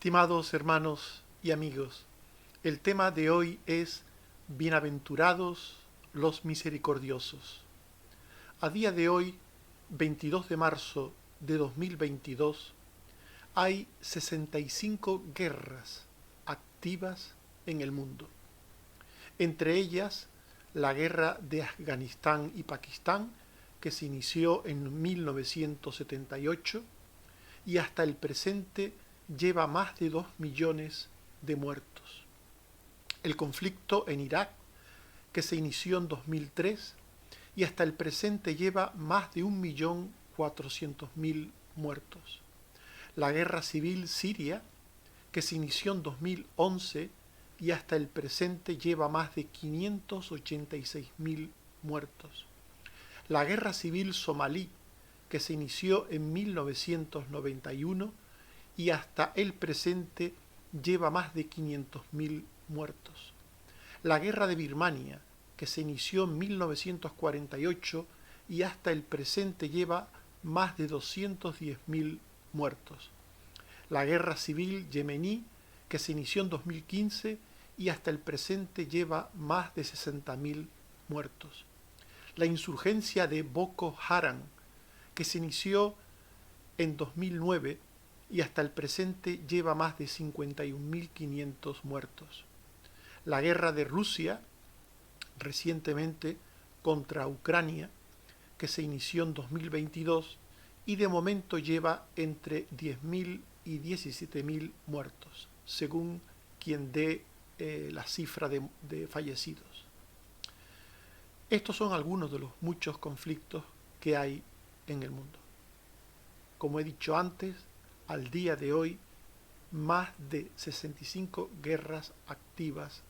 Estimados hermanos y amigos, el tema de hoy es Bienaventurados los misericordiosos. A día de hoy, 22 de marzo de 2022, hay 65 guerras activas en el mundo. Entre ellas, la guerra de Afganistán y Pakistán, que se inició en 1978 y hasta el presente lleva más de 2 millones de muertos. El conflicto en Irak, que se inició en 2003 y hasta el presente lleva más de 1.400.000 muertos. La guerra civil siria, que se inició en 2011 y hasta el presente lleva más de 586.000 muertos. La guerra civil somalí, que se inició en 1991 y hasta el presente lleva más de 500.000 muertos. La guerra de Birmania, que se inició en 1948 y hasta el presente lleva más de 210.000 muertos. La guerra civil yemení, que se inició en 2015 y hasta el presente lleva más de 60.000 muertos. La insurgencia de Boko Haram, que se inició en 2009 y hasta el presente lleva más de 51.500 muertos. La guerra de Rusia, recientemente contra Ucrania, que se inició en 2022 y de momento lleva entre 10.000 y 17.000 muertos, según quien dé la cifra de fallecidos. Estos son algunos de los muchos conflictos que hay en el mundo. Como he dicho antes, al día de hoy, más de 65 guerras activas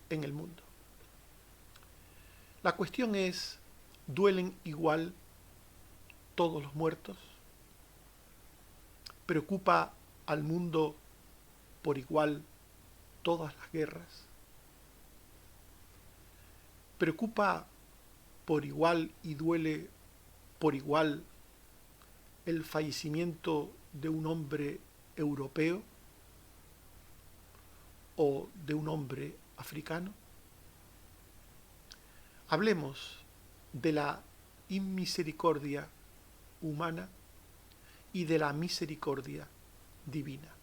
en el mundo. La cuestión es, ¿duelen igual todos los muertos? ¿Preocupa al mundo por igual todas las guerras? ¿Preocupa por igual y duele por igual el fallecimiento de un hombre europeo o de un hombre africano? Hablemos de la inmisericordia humana y de la misericordia divina.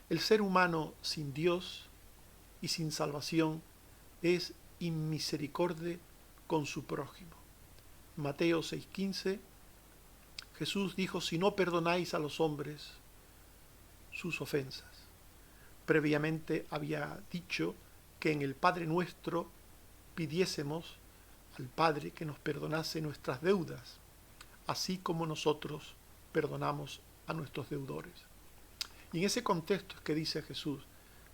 El ser humano sin Dios y sin salvación es inmisericorde con su prójimo. Mateo 6:15, Jesús dijo: si no perdonáis a los hombres sus ofensas. Previamente había dicho que en el Padre Nuestro pidiésemos al Padre que nos perdonase nuestras deudas, así como nosotros perdonamos a nuestros deudores. Y en ese contexto es que dice Jesús: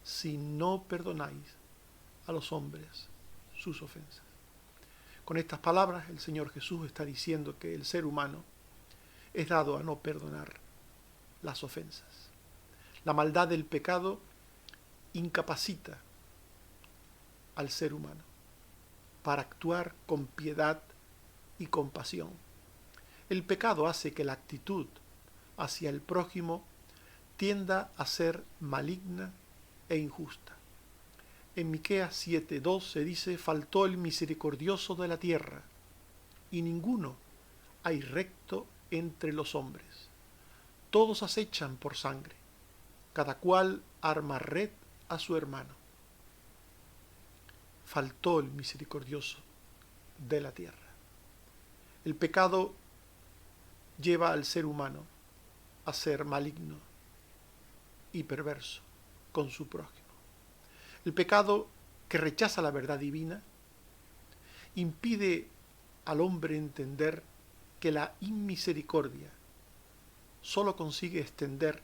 si no perdonáis a los hombres sus ofensas. Con estas palabras el Señor Jesús está diciendo que el ser humano es dado a no perdonar las ofensas. La maldad del pecado incapacita al ser humano para actuar con piedad y compasión. El pecado hace que la actitud hacia el prójimo tienda a ser maligna e injusta. En Miqueas 7:2 se dice: faltó el misericordioso de la tierra, y ninguno hay recto entre los hombres. Todos acechan por sangre, cada cual arma red a su hermano. Faltó el misericordioso de la tierra. El pecado lleva al ser humano a ser maligno y perverso con su prójimo. El pecado, que rechaza la verdad divina, impide al hombre entender que la inmisericordia solo consigue extender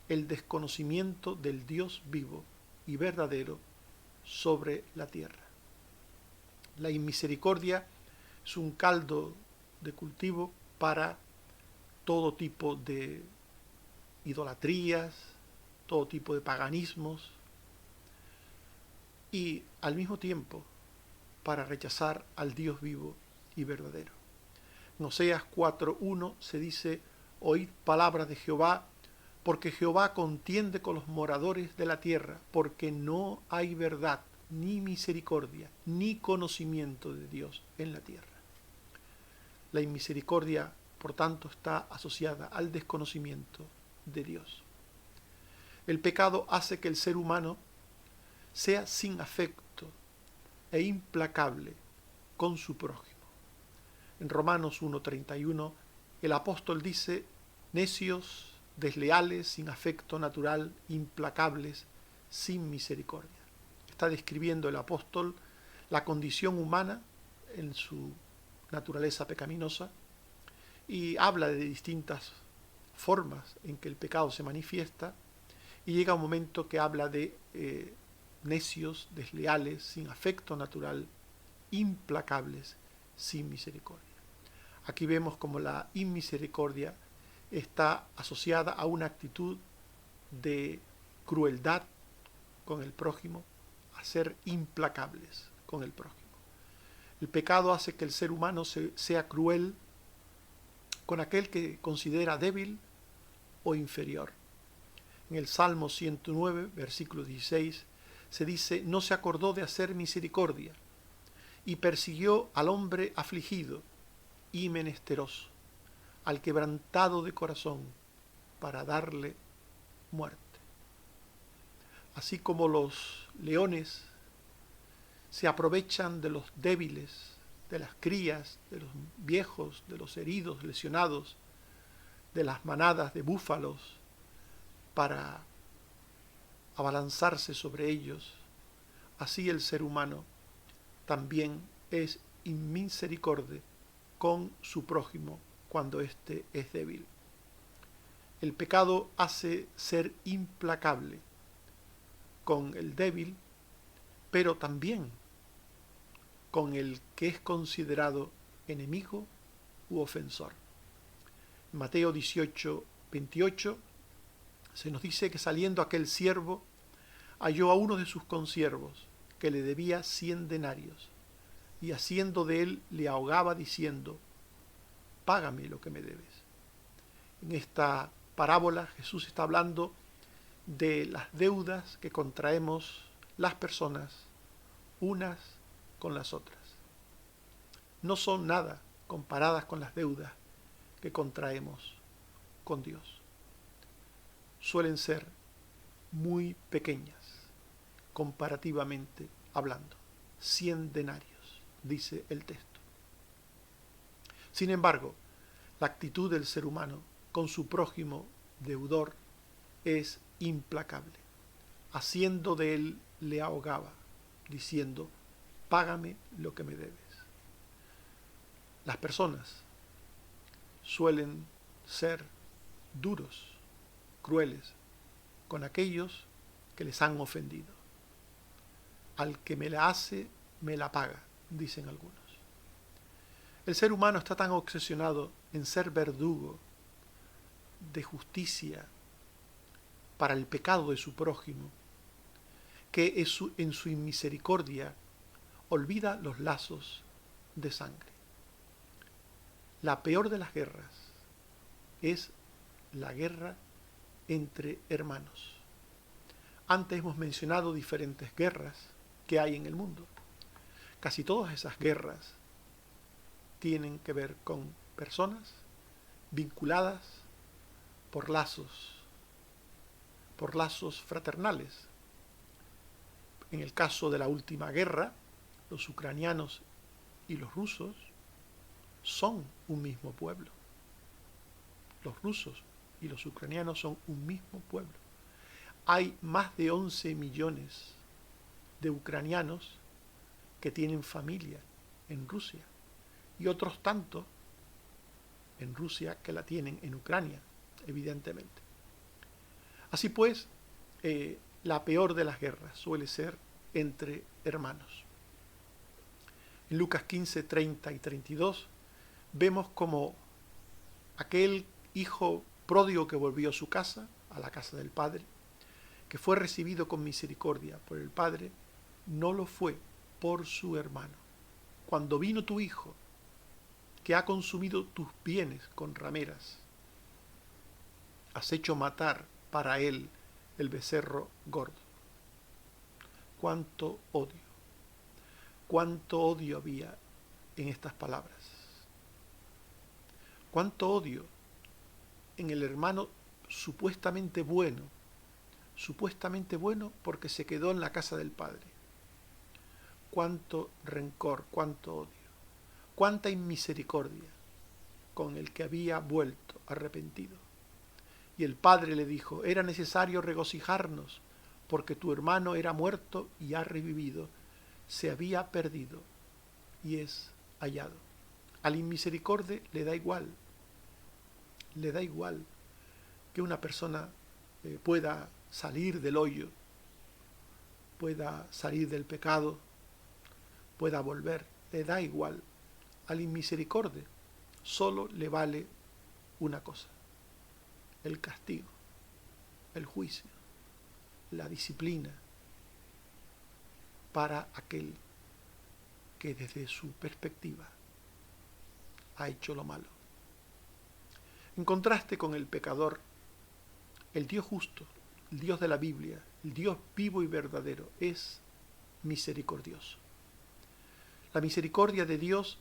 el desconocimiento del Dios vivo y verdadero sobre la tierra. La inmisericordia es un caldo de cultivo para todo tipo de idolatrías, todo tipo de paganismos, y al mismo tiempo para rechazar al Dios vivo y verdadero. En Oseas 4:1 se dice: oíd palabra de Jehová, porque Jehová contiende con los moradores de la tierra, porque no hay verdad, ni misericordia, ni conocimiento de Dios en la tierra. La inmisericordia, por tanto, está asociada al desconocimiento de Dios. El pecado hace que el ser humano sea sin afecto e implacable con su prójimo. En Romanos 1:31, el apóstol dice: necios, desleales, sin afecto natural, implacables, sin misericordia. Está describiendo el apóstol la condición humana en su naturaleza pecaminosa y habla de distintas formas en que el pecado se manifiesta, y llega un momento que habla de necios, desleales, sin afecto natural, implacables, sin misericordia. Aquí vemos como la inmisericordia está asociada a una actitud de crueldad con el prójimo, a ser implacables con el prójimo. El pecado hace que el ser humano sea cruel con aquel que considera débil o inferior. En el Salmo 109, versículo 16, se dice: no se acordó de hacer misericordia, y persiguió al hombre afligido y menesteroso, al quebrantado de corazón, para darle muerte. Así como los leones se aprovechan de los débiles, de las crías, de los viejos, de los heridos, lesionados, de las manadas de búfalos, para abalanzarse sobre ellos, así el ser humano también es inmisericorde con su prójimo cuando éste es débil. El pecado hace ser implacable con el débil, pero también con el que es considerado enemigo u ofensor. En Mateo 18:28 se nos dice que saliendo aquel siervo halló a uno de sus consiervos que le debía 100 denarios, y haciendo de él le ahogaba diciendo: págame lo que me debes. En esta parábola Jesús está hablando de las deudas que contraemos las personas unas con las otras. No son nada comparadas con las deudas que contraemos con Dios. Suelen ser muy pequeñas, comparativamente hablando. 100 denarios, dice el texto. Sin embargo, la actitud del ser humano con su prójimo deudor es implacable. Haciendo de él le ahogaba, diciendo: págame lo que me debes. Las personas suelen ser duros, crueles con aquellos que les han ofendido. Al que me la hace, me la paga, dicen algunos. El ser humano está tan obsesionado en ser verdugo de justicia para el pecado de su prójimo, que en su inmisericordia olvida los lazos de sangre. La peor de las guerras es la guerra entre hermanos. Antes hemos mencionado diferentes guerras que hay en el mundo. Casi todas esas guerras tienen que ver con personas vinculadas por lazos fraternales. En el caso de la última guerra, los ucranianos y los rusos son un mismo pueblo. Los rusos y los ucranianos son un mismo pueblo. Hay más de 11 millones de ucranianos que tienen familia en Rusia, y otros tantos en Rusia que la tienen en Ucrania, evidentemente. Así pues, la peor de las guerras suele ser entre hermanos. En Lucas 15, 30 y 32 vemos como aquel hijo pródigo que volvió a su casa, a la casa del padre, que fue recibido con misericordia por el padre, no lo fue por su hermano. Cuando vino tu hijo, que ha consumido tus bienes con rameras, has hecho matar para él el becerro gordo. Cuánto odio había en estas palabras. Cuánto odio en el hermano supuestamente bueno porque se quedó en la casa del Padre. Cuánto rencor, cuánto odio, cuánta inmisericordia con el que había vuelto arrepentido. Y el Padre le dijo: era necesario regocijarnos, porque tu hermano era muerto y ha revivido, se había perdido y es hallado. Al inmisericordia le da igual que una persona pueda salir del hoyo, pueda salir del pecado, pueda volver, le da igual. Al inmisericordia solo le vale una cosa: el castigo, el juicio, la disciplina para aquel que desde su perspectiva ha hecho lo malo. En contraste con el pecador, el Dios justo, el Dios de la Biblia, el Dios vivo y verdadero, es misericordioso. La misericordia de Dios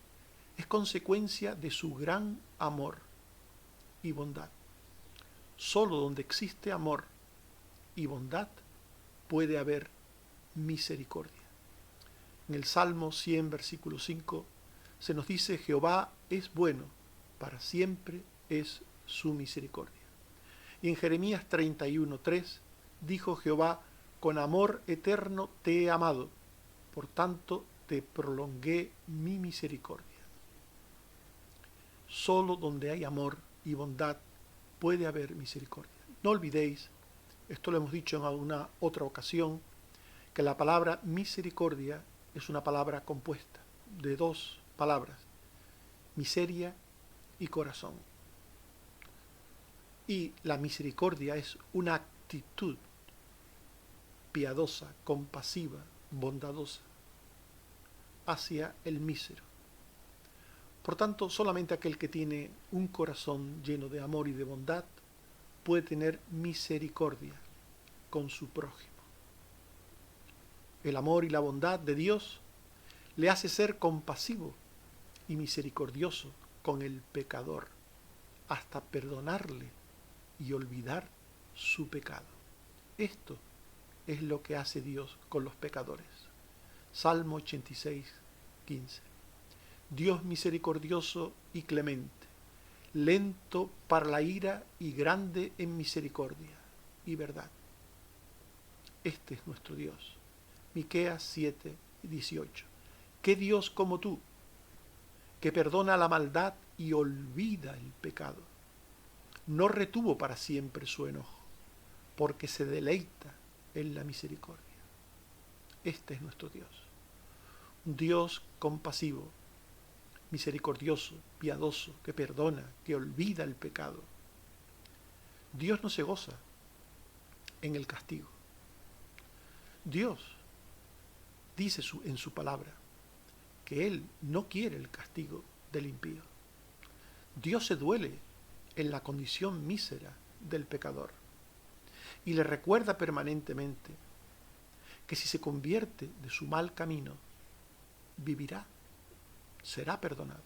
es consecuencia de su gran amor y bondad. Solo donde existe amor y bondad puede haber misericordia. En el Salmo 100, versículo 5, se nos dice: Jehová es bueno, para siempre es su misericordia. Y en Jeremías 31:3 dijo Jehová: con amor eterno te he amado, por tanto te prolongué mi misericordia. Solo donde hay amor y bondad puede haber misericordia. No olvidéis, esto lo hemos dicho en alguna otra ocasión, que la palabra misericordia es una palabra compuesta de dos palabras: miseria y corazón. Y la misericordia es una actitud piadosa, compasiva, bondadosa hacia el mísero. Por tanto, solamente aquel que tiene un corazón lleno de amor y de bondad puede tener misericordia con su prójimo. El amor y la bondad de Dios le hace ser compasivo y misericordioso con el pecador, hasta perdonarle y olvidar su pecado. Esto es lo que hace Dios con los pecadores. Salmo 86, 15. Dios misericordioso y clemente, lento para la ira y grande en misericordia y verdad. Este es nuestro Dios. Miqueas 7, 18. ¿Qué Dios como tú, que perdona la maldad y olvida el pecado? No retuvo para siempre su enojo, porque se deleita en la misericordia. Este es nuestro Dios. Un Dios compasivo, misericordioso, piadoso, que perdona, que olvida el pecado. Dios no se goza en el castigo. Dios dice en su palabra que Él no quiere el castigo del impío. Dios se duele en la condición mísera del pecador y le recuerda permanentemente que si se convierte de su mal camino, vivirá, será perdonado.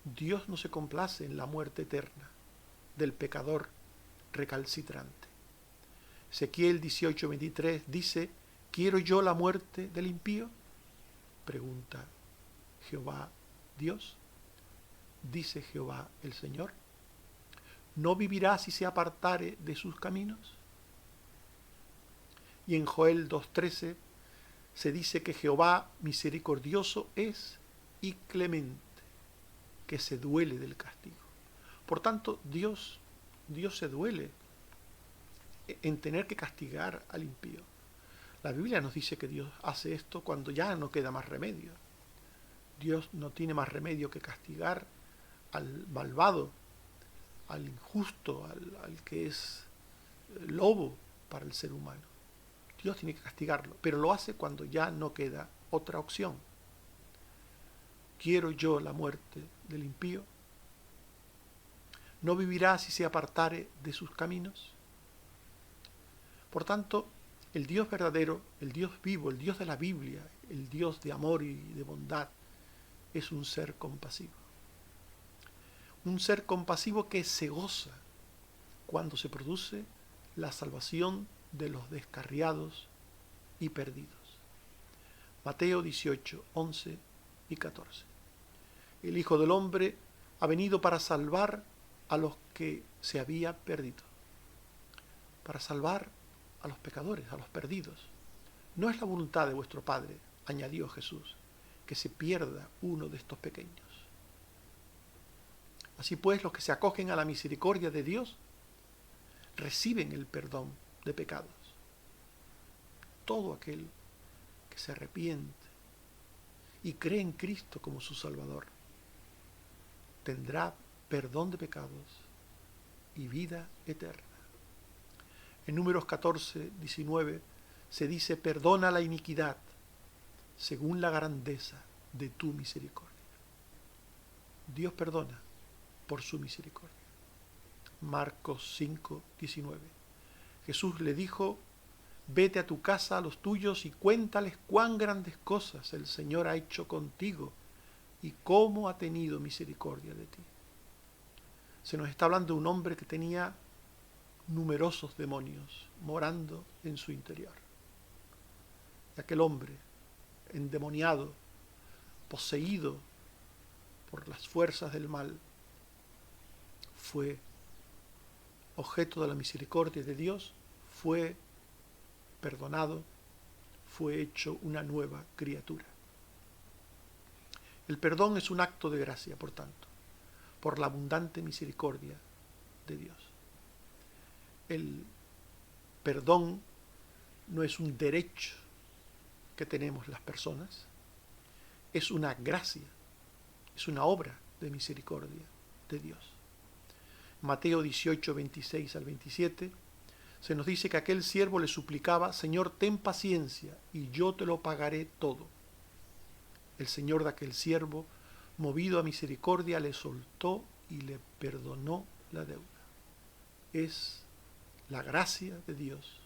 Dios no se complace en la muerte eterna del pecador recalcitrante. Ezequiel 18:23 dice: ¿quiero yo la muerte del impío? Pregunta Jehová Dios. Dice Jehová el Señor: ¿no vivirá si se apartare de sus caminos? Y en Joel 2:13 se dice que Jehová misericordioso es y clemente, que se duele del castigo. Por tanto, Dios se duele en tener que castigar al impío. La Biblia nos dice que Dios hace esto cuando ya no queda más remedio. Dios no tiene más remedio que castigar al malvado, al injusto, al que es lobo para el ser humano. Dios tiene que castigarlo, pero lo hace cuando ya no queda otra opción. ¿Quiero yo la muerte del impío? ¿No vivirá si se apartare de sus caminos? Por tanto, el Dios verdadero, el Dios vivo, el Dios de la Biblia, el Dios de amor y de bondad, es un ser compasivo. Un ser compasivo que se goza cuando se produce la salvación de los descarriados y perdidos. Mateo 18, 11 y 14. El Hijo del Hombre ha venido para salvar a los que se había perdido, para salvar a los pecadores, a los perdidos. No es la voluntad de vuestro Padre, añadió Jesús, que se pierda uno de estos pequeños. Así pues, los que se acogen a la misericordia de Dios reciben el perdón de pecados. Todo aquel que se arrepiente y cree en Cristo como su Salvador tendrá perdón de pecados y vida eterna. En Números 14, 19 se dice: perdona la iniquidad según la grandeza de tu misericordia. Dios perdona por su misericordia. Marcos 5, 19. Jesús le dijo: vete a tu casa a los tuyos y cuéntales cuán grandes cosas el Señor ha hecho contigo y cómo ha tenido misericordia de ti. Se nos está hablando de un hombre que tenía numerosos demonios morando en su interior. Y aquel hombre endemoniado, poseído por las fuerzas del mal, fue objeto de la misericordia de Dios, fue perdonado, fue hecho una nueva criatura. El perdón es un acto de gracia, por tanto, por la abundante misericordia de Dios. El perdón no es un derecho que tenemos las personas, es una gracia, es una obra de misericordia de Dios. Mateo 18, 26 al 27, se nos dice que aquel siervo le suplicaba: Señor, ten paciencia y yo te lo pagaré todo. El señor de aquel siervo, movido a misericordia, le soltó y le perdonó la deuda. Es la gracia de Dios,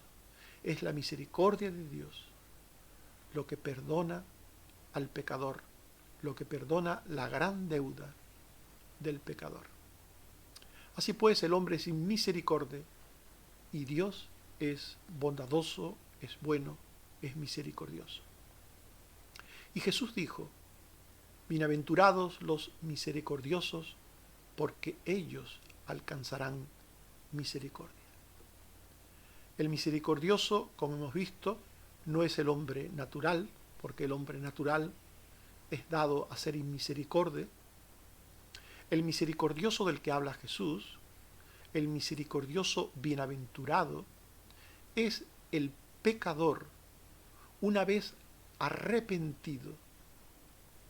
es la misericordia de Dios lo que perdona al pecador, lo que perdona la gran deuda del pecador. Así pues, el hombre es sin misericordia y Dios es bondadoso, es bueno, es misericordioso. Y Jesús dijo: bienaventurados los misericordiosos, porque ellos alcanzarán misericordia. El misericordioso, como hemos visto, no es el hombre natural, porque el hombre natural es dado a ser inmisericorde. El misericordioso del que habla Jesús, el misericordioso bienaventurado, es el pecador una vez arrepentido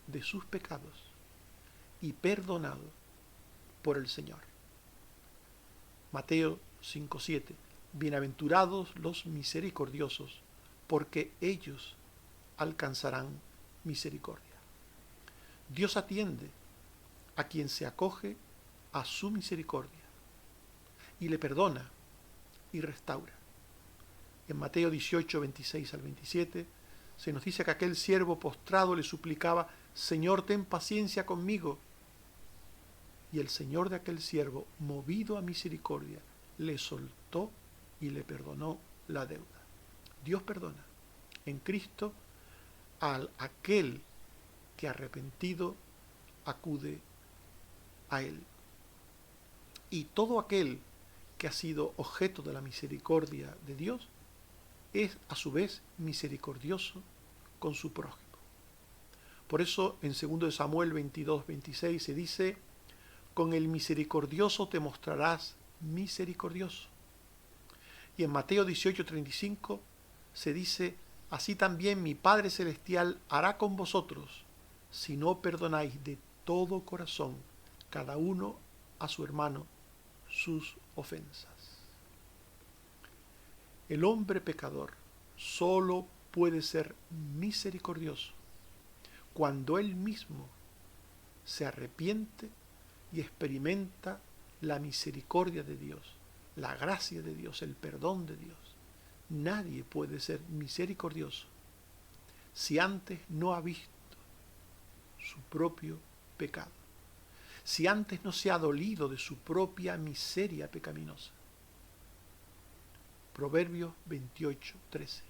de sus pecados y perdonado por el Señor. Mateo 5:7. Bienaventurados los misericordiosos, porque ellos alcanzarán misericordia. Dios atiende a quien se acoge a su misericordia y le perdona y restaura. En Mateo 18, 26 al 27 se nos dice que aquel siervo postrado le suplicaba: Señor, ten paciencia conmigo. Y el Señor de aquel siervo, movido a misericordia, le soltó y le perdonó la deuda. Dios perdona en Cristo a aquel que arrepentido acude a Él. Y todo aquel que ha sido objeto de la misericordia de Dios es a su vez misericordioso con su prójimo. Por eso en 2 Samuel 22, 26 se dice: con el misericordioso te mostrarás misericordioso. Y en Mateo 18, 35 se dice: así también mi Padre Celestial hará con vosotros, si no perdonáis de todo corazón cada uno a su hermano sus ofensas. El hombre pecador solo puede ser misericordioso cuando él mismo se arrepiente y experimenta la misericordia de Dios, la gracia de Dios, el perdón de Dios. Nadie puede ser misericordioso si antes no ha visto su propio pecado, si antes no se ha dolido de su propia miseria pecaminosa. Proverbios 28:13.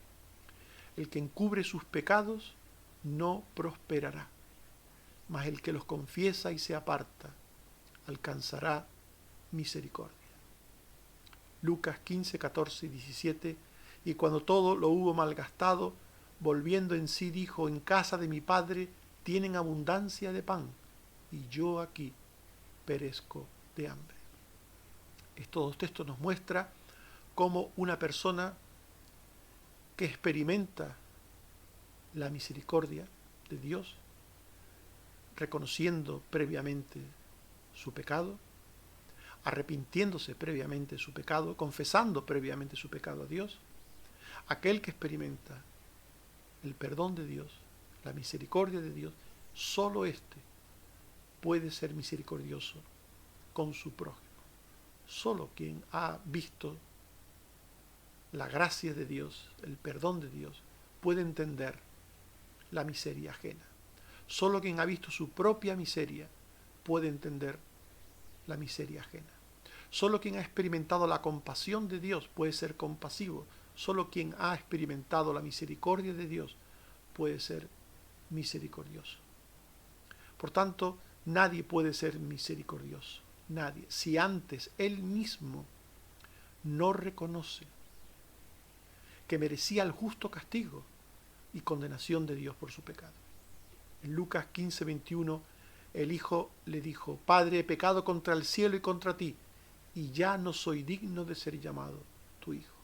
El que encubre sus pecados no prosperará, mas el que los confiesa y se aparta alcanzará misericordia. Lucas 15, 14 y 17. Y cuando todo lo hubo malgastado, volviendo en sí dijo: en casa de mi padre tienen abundancia de pan, y yo aquí perezco de hambre. Estos textos nos muestra cómo una persona que experimenta la misericordia de Dios, reconociendo previamente su pecado, arrepintiéndose previamente de su pecado, confesando previamente su pecado a Dios, aquel que experimenta el perdón de Dios, la misericordia de Dios, solo éste puede ser misericordioso con su prójimo. Solo quien ha visto la gracia de Dios, el perdón de Dios, puede entender la miseria ajena. Solo quien ha visto su propia miseria puede entender la miseria ajena. Solo quien ha experimentado la compasión de Dios puede ser compasivo. Solo quien ha experimentado la misericordia de Dios puede ser misericordioso. Por tanto, nadie puede ser misericordioso. Nadie. Si antes él mismo no reconoce que merecía el justo castigo y condenación de Dios por su pecado. En Lucas 15, 21, el hijo le dijo: Padre, he pecado contra el cielo y contra ti, y ya no soy digno de ser llamado tu hijo.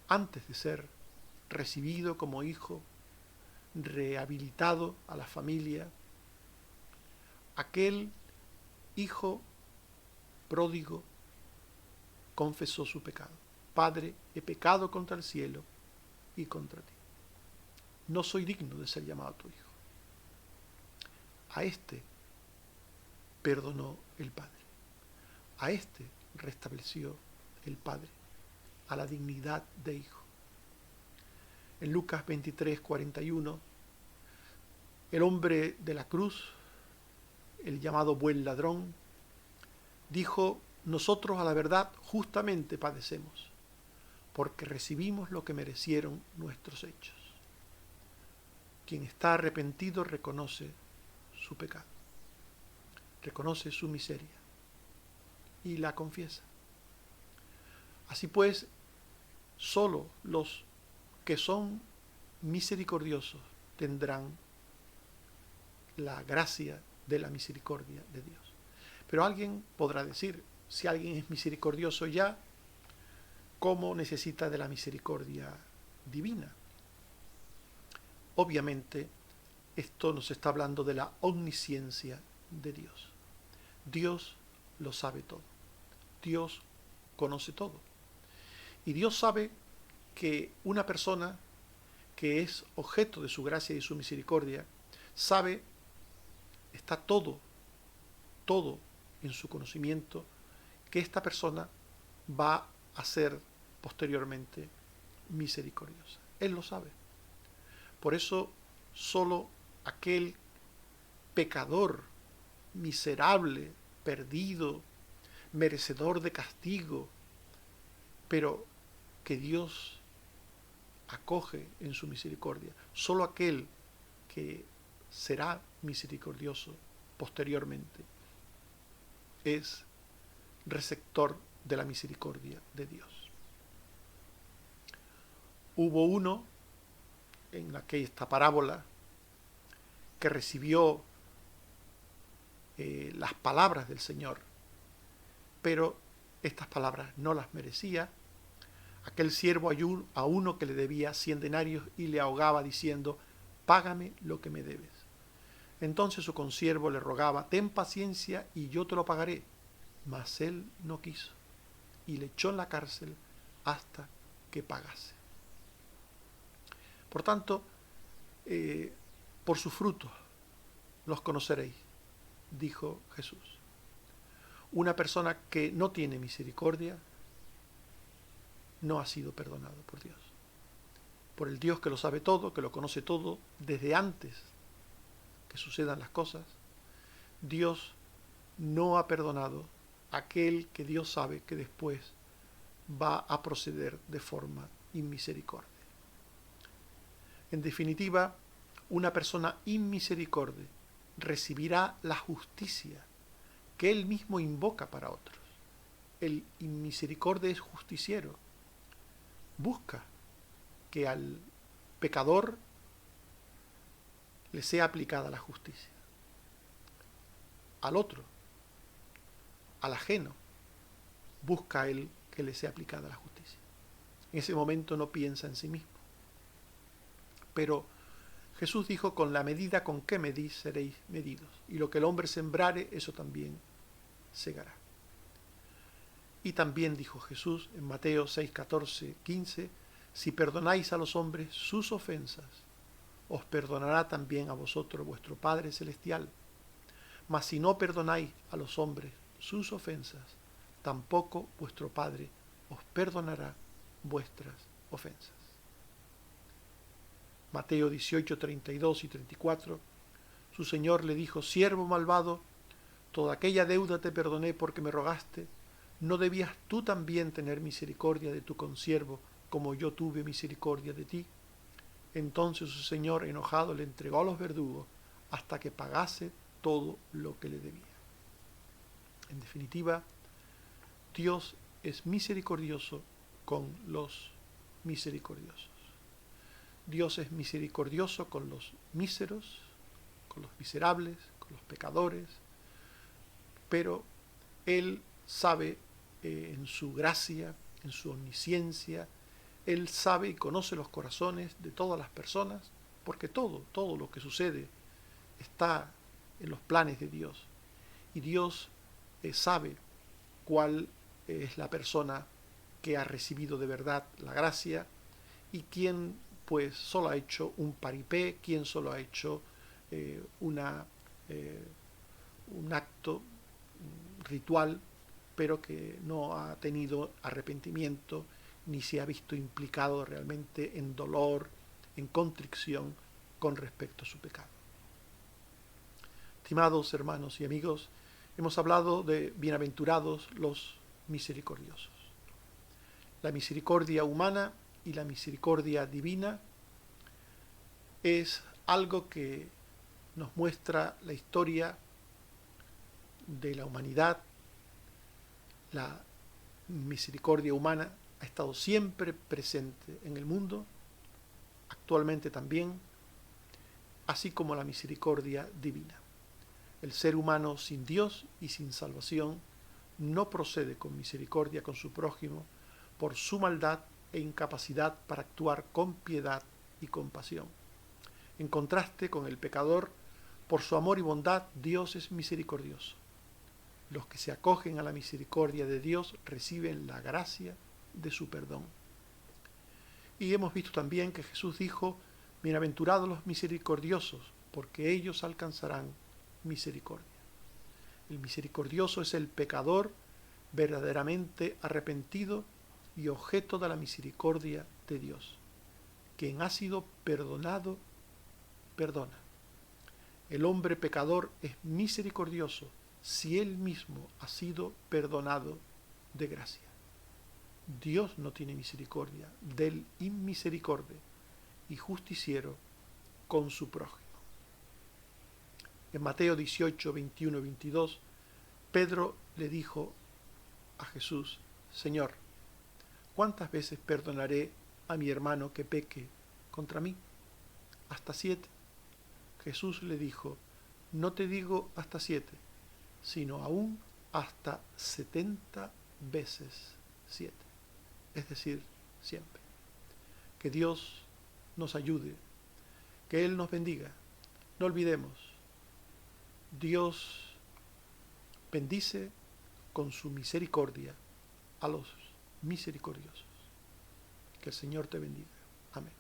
Antes de ser recibido como hijo, rehabilitado a la familia, aquel hijo pródigo confesó su pecado. Padre, he pecado contra el cielo y contra ti. No soy digno de ser llamado tu hijo. A este perdonó el Padre. A este restableció el Padre a la dignidad de hijo. En Lucas 23, 41, el hombre de la cruz, el llamado buen ladrón, dijo: nosotros a la verdad justamente padecemos, porque recibimos lo que merecieron nuestros hechos. Quien está arrepentido reconoce su pecado, reconoce su miseria y la confiesa. Así pues, solo los que son misericordiosos tendrán la gracia de la misericordia de Dios. Pero alguien podrá decir: si alguien es misericordioso ya, ¿cómo necesita de la misericordia divina? Obviamente, esto nos está hablando de la omnisciencia de Dios. Dios lo sabe todo. Dios conoce todo. Y Dios sabe que una persona que es objeto de su gracia y su misericordia, sabe, está todo en su conocimiento, que esta persona va a ser posteriormente misericordiosa. Él lo sabe. Por eso, solo aquel pecador, miserable, perdido, merecedor de castigo, pero que Dios acoge en su misericordia, solo aquel que será misericordioso posteriormente es receptor de la misericordia de Dios. Hubo uno en esta parábola que recibió las palabras del Señor, pero estas palabras no las merecía. Aquel siervo a uno que le debía 100 denarios y le ahogaba diciendo: págame lo que me debes. Entonces su consiervo le rogaba: ten paciencia y yo te lo pagaré. Mas él no quiso y le echó en la cárcel hasta que pagase. Por tanto, por sus frutos los conoceréis, dijo Jesús. Una persona que no tiene misericordia no ha sido perdonado por Dios. Por el Dios que lo sabe todo, que lo conoce todo desde antes que sucedan las cosas, Dios no ha perdonado a aquel que Dios sabe que después va a proceder de forma inmisericordia. En definitiva, una persona inmisericordia recibirá la justicia que él mismo invoca para otros. El inmisericordia es justiciero. Busca que al pecador le sea aplicada la justicia. Al otro, al ajeno, busca él que le sea aplicada la justicia. En ese momento no piensa en sí mismo. Pero Jesús dijo, con la medida con que medís seréis medidos, y lo que el hombre sembrare, eso también segará. Y también dijo Jesús en Mateo 6, 14, 15, si perdonáis a los hombres sus ofensas, os perdonará también a vosotros vuestro Padre Celestial. Mas si no perdonáis a los hombres sus ofensas, tampoco vuestro Padre os perdonará vuestras ofensas. Mateo 18, 32 y 34, su Señor le dijo, siervo malvado, toda aquella deuda te perdoné porque me rogaste, ¿no debías tú también tener misericordia de tu consiervo como yo tuve misericordia de ti? Entonces su Señor, enojado, le entregó a los verdugos hasta que pagase todo lo que le debía. En definitiva, Dios es misericordioso con los misericordiosos. Dios es misericordioso con los míseros, con los miserables, con los pecadores, pero Él sabe en su gracia, en su omnisciencia, Él sabe y conoce los corazones de todas las personas, porque todo lo que sucede está en los planes de Dios. Y Dios sabe cuál es la persona que ha recibido de verdad la gracia y quién pues solo ha hecho un paripé, quién solo ha hecho un acto ritual, pero que no ha tenido arrepentimiento ni se ha visto implicado realmente en dolor, en contrición con respecto a su pecado. Estimados hermanos y amigos, hemos hablado de bienaventurados los misericordiosos. La misericordia humana y la misericordia divina es algo que nos muestra la historia de la humanidad. La misericordia humana ha estado siempre presente en el mundo, actualmente también, así como la misericordia divina. El ser humano sin Dios y sin salvación no procede con misericordia con su prójimo por su maldad e incapacidad para actuar con piedad y compasión. En contraste con el pecador, por su amor y bondad, Dios es misericordioso. Los que se acogen a la misericordia de Dios reciben la gracia de su perdón. Y hemos visto también que Jesús dijo, bienaventurados los misericordiosos, porque ellos alcanzarán misericordia. El misericordioso es el pecador verdaderamente arrepentido y objeto de la misericordia de Dios. Quien ha sido perdonado, perdona. El hombre pecador es misericordioso si él mismo ha sido perdonado de gracia. Dios no tiene misericordia del inmisericorde y justiciero con su prójimo. En Mateo 18, 21 y 22, Pedro le dijo a Jesús, Señor, ¿cuántas veces perdonaré a mi hermano que peque contra mí? ¿Hasta 7? Jesús le dijo, no te digo hasta 7, sino aún hasta 70 veces 7. Es decir, siempre. Que Dios nos ayude, que Él nos bendiga. No olvidemos, Dios bendice con su misericordia a los misericordiosos. Que el Señor te bendiga. Amén.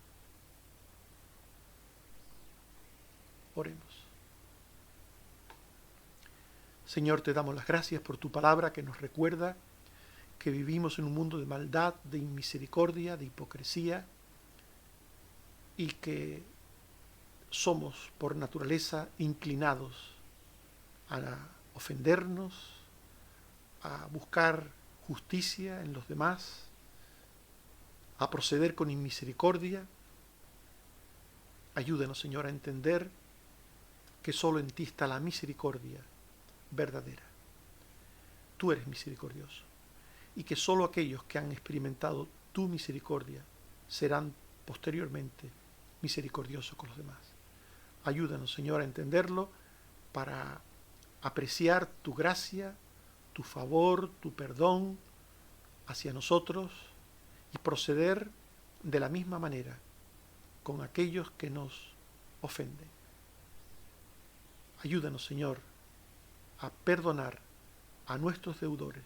Oremos. Señor, te damos las gracias por tu palabra que nos recuerda que vivimos en un mundo de maldad, de inmisericordia, de hipocresía, y que somos por naturaleza inclinados a ofendernos, a buscar justicia en los demás, a proceder con inmisericordia. Ayúdanos, Señor, a entender que solo en ti está la misericordia verdadera. Tú eres misericordioso, y que solo aquellos que han experimentado tu misericordia serán posteriormente misericordiosos con los demás. Ayúdanos, Señor, a entenderlo para apreciar tu gracia, tu favor, tu perdón hacia nosotros y proceder de la misma manera con aquellos que nos ofenden. Ayúdanos, Señor, a perdonar a nuestros deudores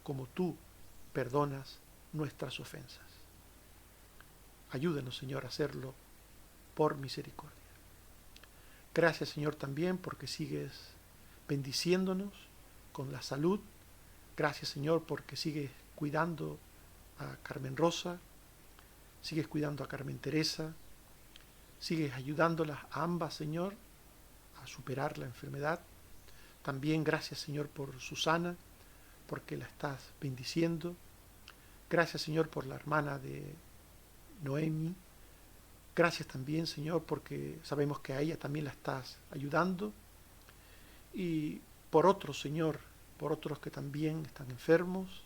como tú perdonas nuestras ofensas. Ayúdanos, Señor, a hacerlo por misericordia. Gracias, Señor, también porque sigues bendiciéndonos con la salud. Gracias, Señor, porque sigues cuidando a Carmen Rosa, sigues cuidando a Carmen Teresa, sigues ayudándolas a ambas, Señor, a superar la enfermedad. También gracias, Señor, por Susana, porque la estás bendiciendo. Gracias, Señor, por la hermana de Noemi. Gracias también, Señor, porque sabemos que a ella también la estás ayudando. Y por otros, Señor, por otros que también están enfermos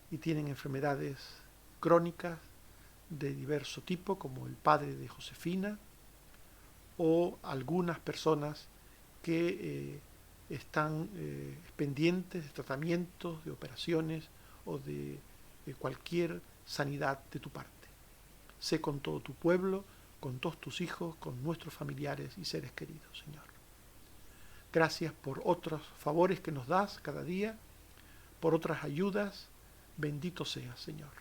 y tienen enfermedades crónicas de diverso tipo, como el padre de Josefina, o algunas personas que están pendientes de tratamientos, de operaciones o de cualquier sanidad de tu parte. Sé con todo tu pueblo, con todos tus hijos, con nuestros familiares y seres queridos, Señor. Gracias por otros favores que nos das cada día, por otras ayudas. Bendito seas, Señor.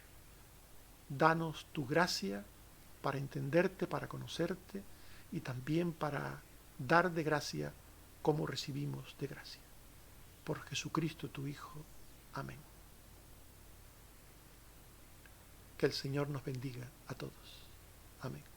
Danos tu gracia para entenderte, para conocerte y también para dar de gracia como recibimos de gracia. Por Jesucristo tu Hijo. Amén. Que el Señor nos bendiga a todos. Amén.